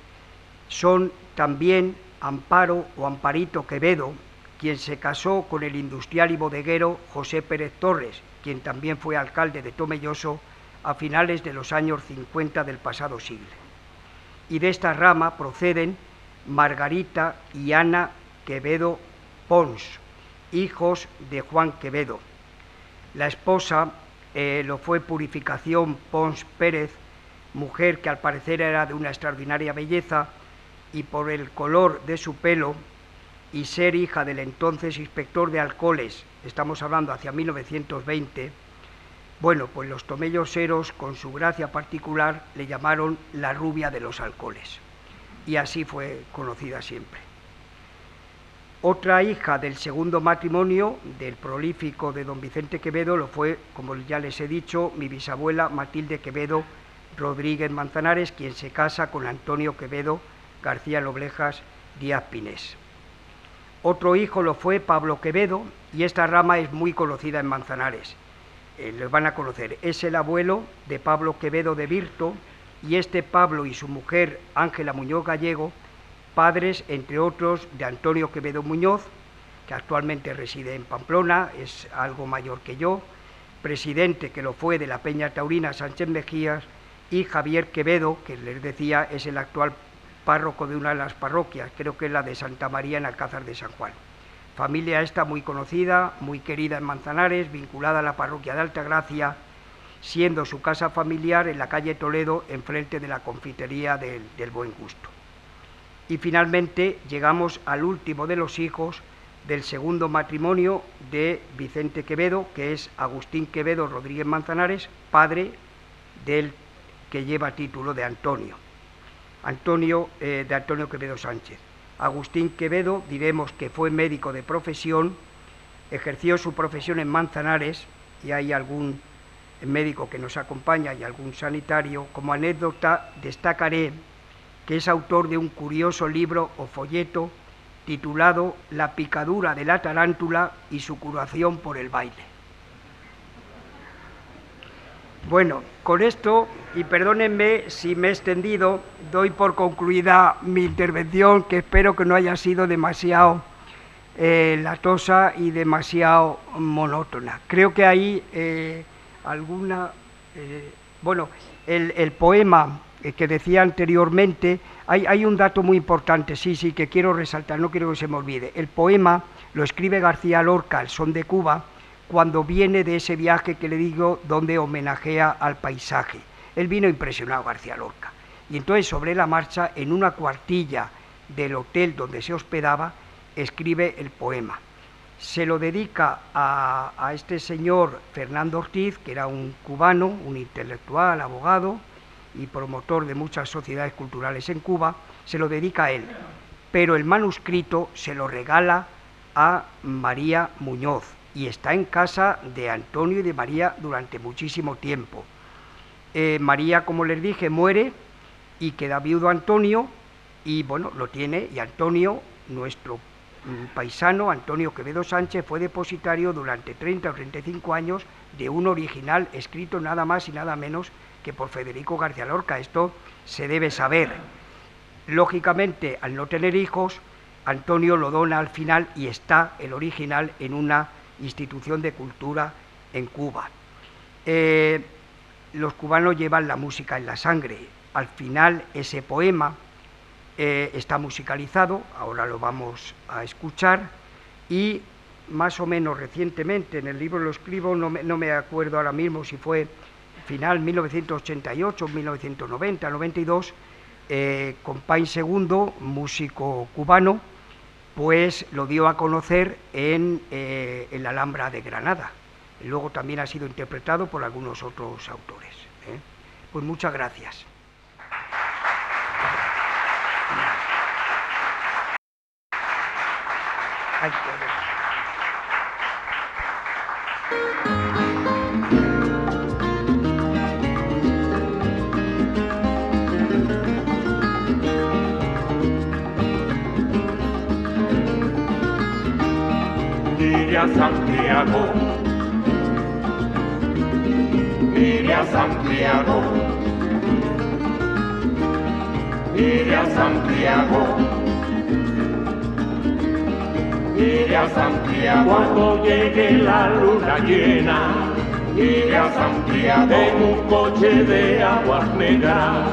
son también Amparo o Amparito Quevedo, quien se casó con el industrial y bodeguero José Pérez Torres, quien también fue alcalde de Tomelloso a finales de los años 50 del pasado siglo. Y de esta rama proceden Margarita y Ana Quevedo Pons, hijos de Juan Quevedo. La esposa lo fue Purificación Pons Pérez, mujer que al parecer era de una extraordinaria belleza, y por el color de su pelo y ser hija del entonces inspector de alcoholes, estamos hablando hacia 1920, bueno, pues los tomelloseros, con su gracia particular, le llamaron la rubia de los alcoholes, y así fue conocida siempre. Otra hija del segundo matrimonio, del prolífico de don Vicente Quevedo, lo fue, como ya les he dicho, mi bisabuela Matilde Quevedo Rodríguez Manzanares, quien se casa con Antonio Quevedo García Loblejas Díaz Pinés. Otro hijo lo fue Pablo Quevedo, y esta rama es muy conocida en Manzanares. Lo van a conocer, es el abuelo de Pablo Quevedo de Virto, y este Pablo y su mujer Ángela Muñoz Gallego, padres, entre otros, de Antonio Quevedo Muñoz, que actualmente reside en Pamplona, es algo mayor que yo, presidente, que lo fue, de la Peña Taurina Sánchez Mejías, y Javier Quevedo, que les decía es el actual párroco de una de las parroquias, creo que es la de Santa María en Alcázar de San Juan. familia esta muy conocida, muy querida en Manzanares, vinculada a la parroquia de Altagracia, siendo su casa familiar en la calle Toledo, enfrente de la confitería del Buen Gusto. Y finalmente llegamos al último de los hijos del segundo matrimonio de Vicente Quevedo, que es Agustín Quevedo Rodríguez Manzanares, padre del que lleva título de Antonio Quevedo Sánchez. Agustín Quevedo, diremos que fue médico de profesión, ejerció su profesión en Manzanares, y hay algún médico que nos acompaña y algún sanitario. Como anécdota destacaré que es autor de un curioso libro o folleto titulado La picadura de la tarántula y su curación por el baile. Bueno, con esto, y perdónenme si me he extendido, doy por concluida mi intervención, que espero que no haya sido demasiado latosa y demasiado monótona. Creo que hay el poema que decía anteriormente, hay un dato muy importante, sí, que quiero resaltar, no quiero que se me olvide. El poema lo escribe García Lorca, al son de Cuba, cuando viene de ese viaje que le digo, donde homenajea al paisaje. Él vino impresionado, García Lorca, y entonces sobre la marcha, en una cuartilla del hotel donde se hospedaba, escribe el poema. Se lo dedica a este señor Fernando Ortiz, que era un cubano, un intelectual, abogado y promotor de muchas sociedades culturales en Cuba. Se lo dedica a él, pero el manuscrito se lo regala a María Muñoz, y está en casa de Antonio y de María durante muchísimo tiempo. María, como les dije, muere y queda viudo Antonio, y bueno, lo tiene, y Antonio, nuestro paisano, Antonio Quevedo Sánchez, fue depositario durante 30 o 35 años de un original escrito nada más y nada menos que por Federico García Lorca. Esto se debe saber. Lógicamente, al no tener hijos, Antonio lo dona al final, y está el original en una institución de cultura en Cuba. Los cubanos llevan la música en la sangre. Al final, ese poema está musicalizado, ahora lo vamos a escuchar, y más o menos recientemente, en el libro lo escribo, no me acuerdo ahora mismo si fue final 1988, 1990, 92, Compay Segundo, músico cubano, pues lo dio a conocer en la Alhambra de Granada. Luego también ha sido interpretado por algunos otros autores. Pues muchas gracias. Ay, Mire a Santiago, mire a Santiago, mire a Santiago, mire a Santiago. Cuando llegue la luna llena, mire a Santiago, en un coche de aguas negras,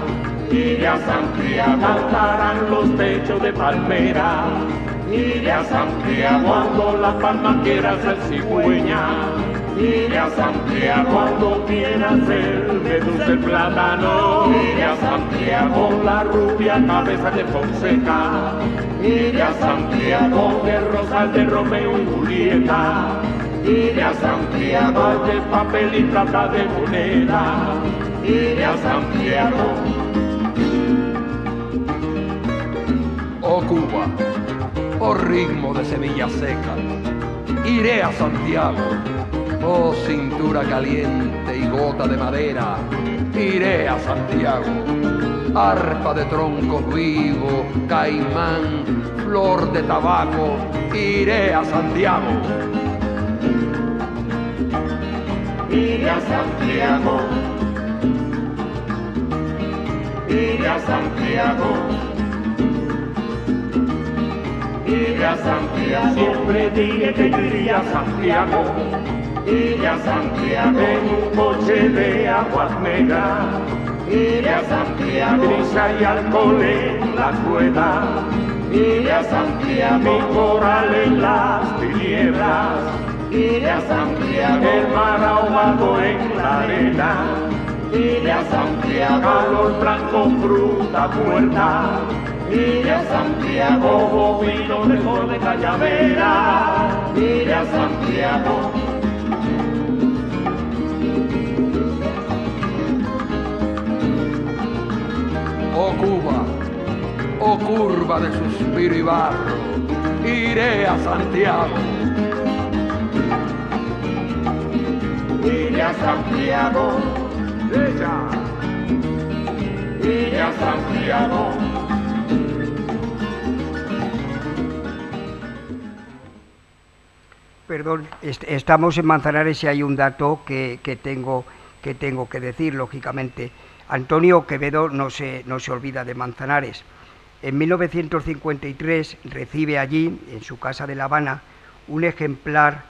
mire a Santiago, cantarán los techos de palmera. Mire a Santiago, cuando la palma quiera ser cigüeña. Mire a Santiago, cuando quiera ser de dulce plátano. Mire a Santiago, con la rubia cabeza de Fonseca. Mire a Santiago, de rosal de Romeo y Julieta. Mire a Santiago, de papel y plata de moneda. Mire a Santiago. Oh Cuba, oh ritmo de semilla seca, iré a Santiago. Oh cintura caliente y gota de madera, iré a Santiago. Arpa de troncos vivos, caimán, flor de tabaco, iré a Santiago. Iré a Santiago, iré a Santiago. Iré a Santiago, siempre dije que yo iría a Santiago. Iré a Santiago, en un coche de aguas negras. Iré a Santiago, brisa y alcohol en la rueda. iré a Santiago, mi coral en las tinieblas, iré a Santiago, el mar ahogado en la arena, iré a Santiago, calor blanco, fruta muerta, iré a Santiago, vino mejor de Cañavera, iré a Santiago. Oh Cuba, oh curva de suspiro y barro, iré a Santiago. Iré a Santiago, iré a Santiago. Perdón, estamos en Manzanares y hay un dato que tengo que decir, lógicamente. Antonio Quevedo no se olvida de Manzanares. En 1953 recibe allí, en su casa de La Habana, un ejemplar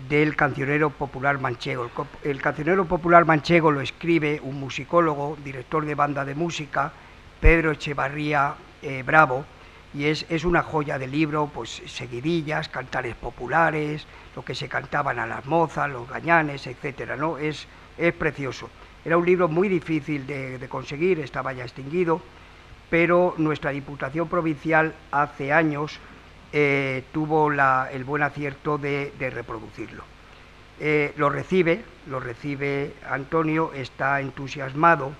del Cancionero Popular Manchego. El Cancionero Popular Manchego lo escribe un musicólogo, director de banda de música, Pedro Echevarría Bravo, y es una joya de libro, pues seguidillas, cantares populares, lo que se cantaban a las mozas, los gañanes, etcétera, ¿no? Es precioso. Era un libro muy difícil de conseguir, estaba ya extinguido, pero nuestra Diputación Provincial hace años tuvo el buen acierto de reproducirlo. Lo recibe Antonio, está entusiasmado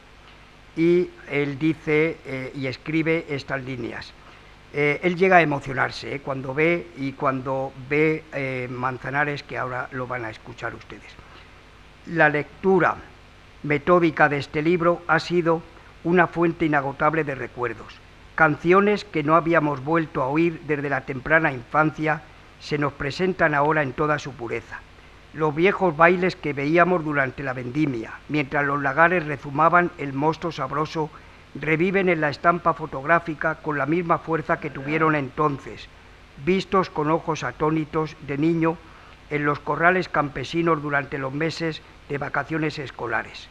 y él dice y escribe estas líneas. Él llega a emocionarse cuando ve Manzanares, que ahora lo van a escuchar ustedes. La lectura metódica de este libro ha sido una fuente inagotable de recuerdos. Canciones que no habíamos vuelto a oír desde la temprana infancia se nos presentan ahora en toda su pureza. Los viejos bailes que veíamos durante la vendimia, mientras los lagares rezumaban el mosto sabroso, reviven en la estampa fotográfica con la misma fuerza que tuvieron entonces, vistos con ojos atónitos de niño en los corrales campesinos durante los meses de vacaciones escolares.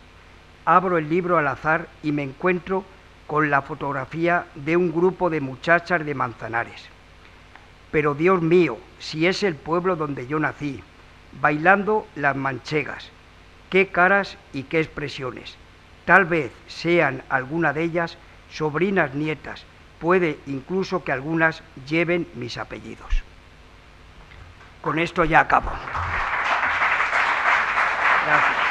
Abro el libro al azar y me encuentro con la fotografía de un grupo de muchachas de Manzanares. Pero Dios mío, si es el pueblo donde yo nací, bailando las manchegas, qué caras y qué expresiones. Tal vez sean alguna de ellas sobrinas nietas, puede incluso que algunas lleven mis apellidos. Con esto ya acabo. Gracias.